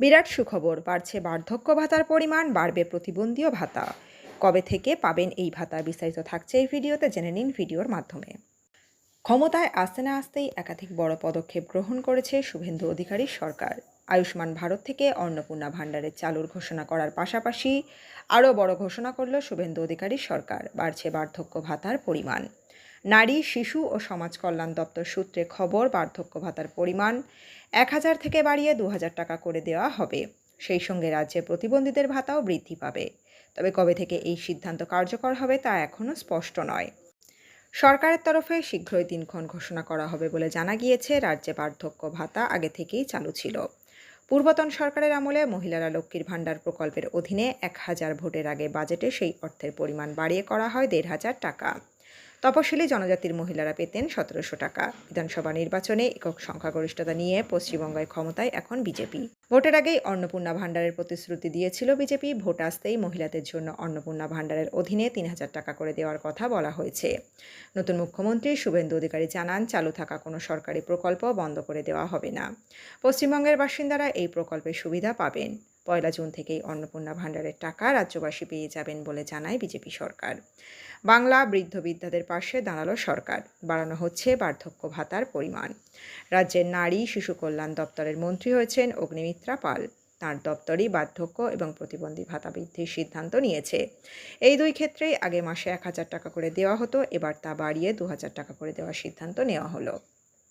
বিরাট সুখবর, বাড়ছে বার্ধক্য ভাতার পরিমাণ, বাড়বে প্রতিবন্ধী ভাতা। কবে থেকে পাবেন এই ভাতা, বিস্তারিত থাকছে এই ভিডিওতে, জেনে নিন ভিডিওর মাধ্যমে। ক্ষমতায় আসতে না আসতেই একাধিক বড় পদক্ষেপ গ্রহণ করেছে শুভেন্দু অধিকারীর সরকার। আয়ুষ্মান ভারত থেকে অন্নপূর্ণা ভাণ্ডারের চালুর ঘোষণা করার পাশাপাশি আরও বড় ঘোষণা করল শুভেন্দু অধিকারীর সরকার, বাড়ছে বার্ধক্য ভাতার পরিমাণ। নারী, শিশু ও সমাজ কল্যাণ দপ্তর সূত্রে খবর, বার্ধক্য ভাতার পরিমাণ 1,000 থেকে বাড়িয়ে 2,000 টাকা করে দেওয়া হবে। সেই সঙ্গে রাজ্যে প্রতিবন্ধীদের ভাতাও বৃদ্ধি পাবে। তবে কবে থেকে এই সিদ্ধান্ত কার্যকর হবে তা এখনও স্পষ্ট নয়। সরকারের তরফে শীঘ্রই দিনক্ষণ ঘোষণা করা হবে বলে জানা গিয়েছে। রাজ্যে বার্ধক্য ভাতা আগে থেকেই চালু ছিল। পূর্বতন সরকারের আমলে মহিলারা লক্ষ্মীর ভাণ্ডার প্রকল্পের অধীনে 1,000 ভোটের আগে বাজেটে সেই অর্থের পরিমাণ বাড়িয়ে করা হয় 1,500 টাকা। তপশিলি জনজাতির মহিলারা পেতেন 1,700 টাকা। বিধানসভা নির্বাচনে একক সংখ্যাগরিষ্ঠতা নিয়ে পশ্চিমবঙ্গের ক্ষমতায় এখন বিজেপি। ভোটের আগেই অন্নপূর্ণা ভাণ্ডারের প্রতিশ্রুতি দিয়েছিল বিজেপি। ভোট আসতেই মহিলাদের জন্য অন্নপূর্ণা ভাণ্ডারের অধীনে 3,000 টাকা করে দেওয়ার কথা বলা হয়েছে। নতুন মুখ্যমন্ত্রী শুভেন্দু অধিকারী জানান, চালু থাকা কোনো সরকারি প্রকল্প বন্ধ করে দেওয়া হবে না। পশ্চিমবঙ্গের বাসিন্দারা এই প্রকল্পের সুবিধা পাবেন। 1 জুন থেকেই অন্নপূর্ণা ভাণ্ডারের টাকা রাজ্যবাসী পেয়ে যাবেন বলে জানায় বিজেপি সরকার। বাংলা বৃদ্ধ বৃদ্ধাদের পাশে দাঁড়ালো সরকার, বাড়ানো হচ্ছে বার্ধক্য ভাতার পরিমাণ। রাজ্যের নারী শিশু কল্যাণ দপ্তরের মন্ত্রী হয়েছেন অগ্নিমিত্রা পাল। তাঁর দপ্তরই বার্ধক্য এবং প্রতিবন্ধী ভাতা বৃদ্ধির সিদ্ধান্ত নিয়েছে। এই দুই ক্ষেত্রেই আগে মাসে 1,000 টাকা করে দেওয়া হতো, এবার তা বাড়িয়ে 2,000 টাকা করে দেওয়ার সিদ্ধান্ত নেওয়া হলো।